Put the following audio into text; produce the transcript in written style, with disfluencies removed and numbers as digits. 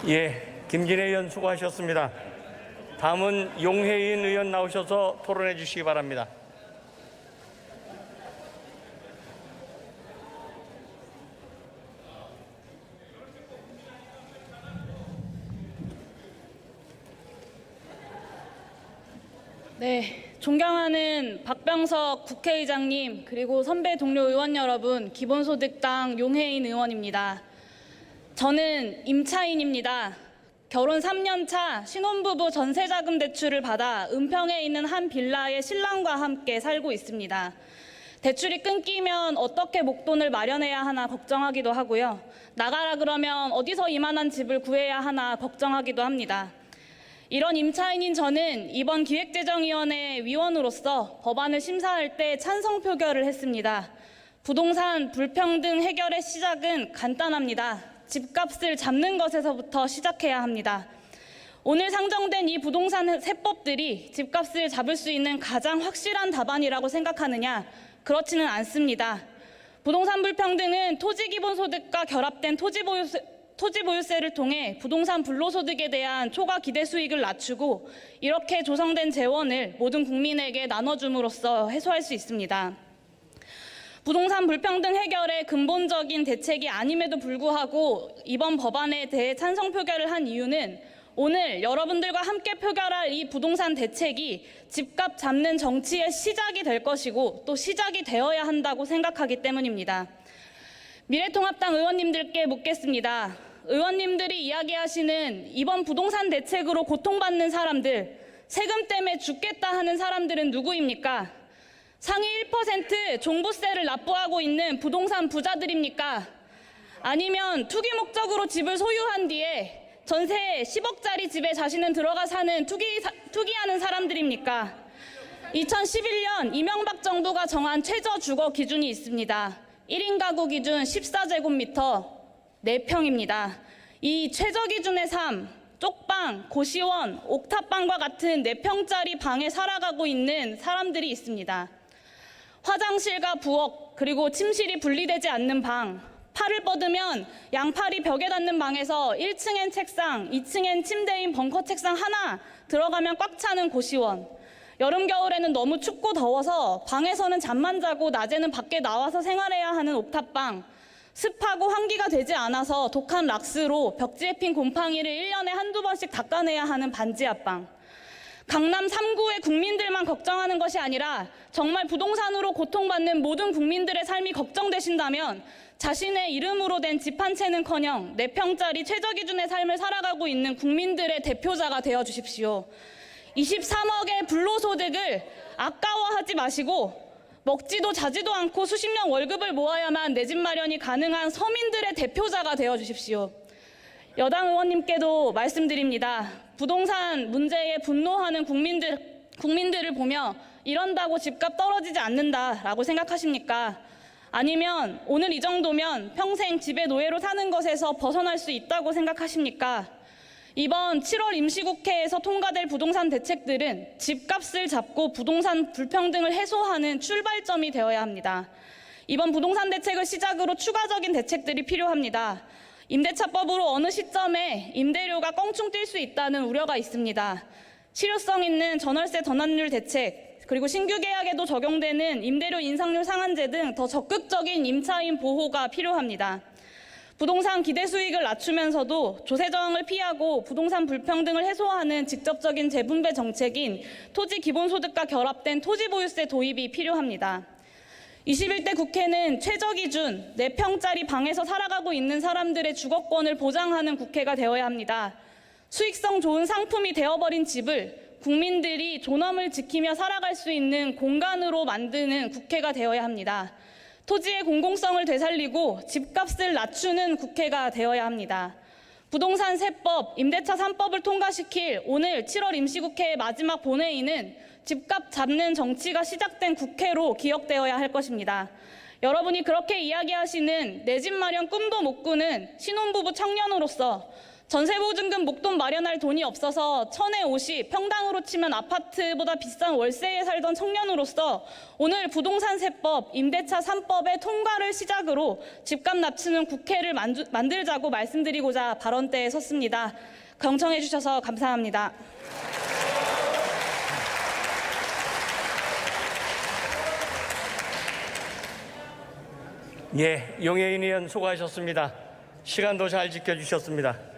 예, 김진애 의원 수고하셨습니다. 다음은 용혜인 의원 나오셔서 토론해 주시기 바랍니다. 네, 존경하는 박병석 국회의장님, 그리고 선배 동료 의원 여러분, 기본소득당 용혜인 의원입니다. 저는 임차인입니다. 결혼 3년 차 신혼부부 전세자금 대출을 받아 은평에 있는 한 빌라에 신랑과 함께 살고 있습니다. 대출이 끊기면 어떻게 목돈을 마련해야 하나 걱정하기도 하고요. 나가라 그러면 어디서 이만한 집을 구해야 하나 걱정하기도 합니다. 이런 임차인인 저는 이번 기획재정위원회 위원으로서 법안을 심사할 때 찬성 표결을 했습니다. 부동산 불평등 해결의 시작은 간단합니다. 집값을 잡는 것에서부터 시작해야 합니다. 오늘 상정된 이 부동산 세법들이 집값을 잡을 수 있는 가장 확실한 답안이라고 생각하느냐? 그렇지는 않습니다. 부동산 불평등은 토지기본소득과 결합된 토지보유세를 통해 부동산 불로소득에 대한 초과 기대 수익을 낮추고 이렇게 조성된 재원을 모든 국민에게 나눠줌으로써 해소할 수 있습니다. 부동산 불평등 해결의 근본적인 대책이 아님에도 불구하고 이번 법안에 대해 찬성 표결을 한 이유는 오늘 여러분들과 함께 표결할 이 부동산 대책이 집값 잡는 정치의 시작이 될 것이고 또 시작이 되어야 한다고 생각하기 때문입니다. 미래통합당 의원님들께 묻겠습니다. 의원님들이 이야기하시는 이번 부동산 대책으로 고통받는 사람들, 세금 때문에 죽겠다 하는 사람들은 누구입니까? 상위 1% 종부세를 납부하고 있는 부동산 부자들입니까? 아니면 투기 목적으로 집을 소유한 뒤에 전세 10억짜리 집에 자신은 들어가 사는 투기하는 사람들입니까? 2011년 이명박 정부가 정한 최저 주거 기준이 있습니다. 1인 가구 기준 14제곱미터 4평입니다. 이 최저 기준의 삶, 쪽방, 고시원, 옥탑방과 같은 4평짜리 방에 살아가고 있는 사람들이 있습니다. 화장실과 부엌, 그리고 침실이 분리되지 않는 방, 팔을 뻗으면 양팔이 벽에 닿는 방에서 1층엔 책상, 2층엔 침대인 벙커 책상 하나 들어가면 꽉 차는 고시원, 여름 겨울에는 너무 춥고 더워서 방에서는 잠만 자고 낮에는 밖에 나와서 생활해야 하는 옥탑방, 습하고 환기가 되지 않아서 독한 락스로 벽지에 핀 곰팡이를 1년에 한두 번씩 닦아내야 하는 반지하방, 강남 3구의 국민들만 걱정하는 것이 아니라 정말 부동산으로 고통받는 모든 국민들의 삶이 걱정되신다면 자신의 이름으로 된 집 한 채는커녕 4평짜리 최저기준의 삶을 살아가고 있는 국민들의 대표자가 되어주십시오. 23억의 불로소득을 아까워하지 마시고 먹지도 자지도 않고 수십 년 월급을 모아야만 내 집 마련이 가능한 서민들의 대표자가 되어주십시오. 여당 의원님께도 말씀드립니다. 부동산 문제에 분노하는 국민들을 보며 이런다고 집값 떨어지지 않는다라고 생각하십니까? 아니면 오늘 이 정도면 평생 집의 노예로 사는 것에서 벗어날 수 있다고 생각하십니까? 이번 7월 임시국회에서 통과될 부동산 대책들은 집값을 잡고 부동산 불평등을 해소하는 출발점이 되어야 합니다. 이번 부동산 대책을 시작으로 추가적인 대책들이 필요합니다. 임대차법으로 어느 시점에 임대료가 껑충 뛸 수 있다는 우려가 있습니다. 실효성 있는 전월세 전환율 대책, 그리고 신규 계약에도 적용되는 임대료 인상률 상한제 등 더 적극적인 임차인 보호가 필요합니다. 부동산 기대 수익을 낮추면서도 조세 저항을 피하고 부동산 불평등을 해소하는 직접적인 재분배 정책인 토지 기본소득과 결합된 토지보유세 도입이 필요합니다. 21대 국회는 최저기준 4평짜리 방에서 살아가고 있는 사람들의 주거권을 보장하는 국회가 되어야 합니다. 수익성 좋은 상품이 되어버린 집을 국민들이 존엄을 지키며 살아갈 수 있는 공간으로 만드는 국회가 되어야 합니다. 토지의 공공성을 되살리고 집값을 낮추는 국회가 되어야 합니다. 부동산 세법, 임대차 3법을 통과시킬 오늘 7월 임시국회의 마지막 본회의는 집값 잡는 정치가 시작된 국회로 기억되어야 할 것입니다. 여러분이 그렇게 이야기하시는 내 집 마련 꿈도 못 꾸는 신혼부부 청년으로서 전세보증금 목돈 마련할 돈이 없어서 천에 옷이 평당으로 치면 아파트보다 비싼 월세에 살던 청년으로서 오늘 부동산 세법, 임대차 3법의 통과를 시작으로 집값 낮추는 국회를 만들자고 말씀드리고자 발언대에 섰습니다. 경청해 주셔서 감사합니다. 예, 용해인 의원 수고하셨습니다. 시간도 잘 지켜주셨습니다.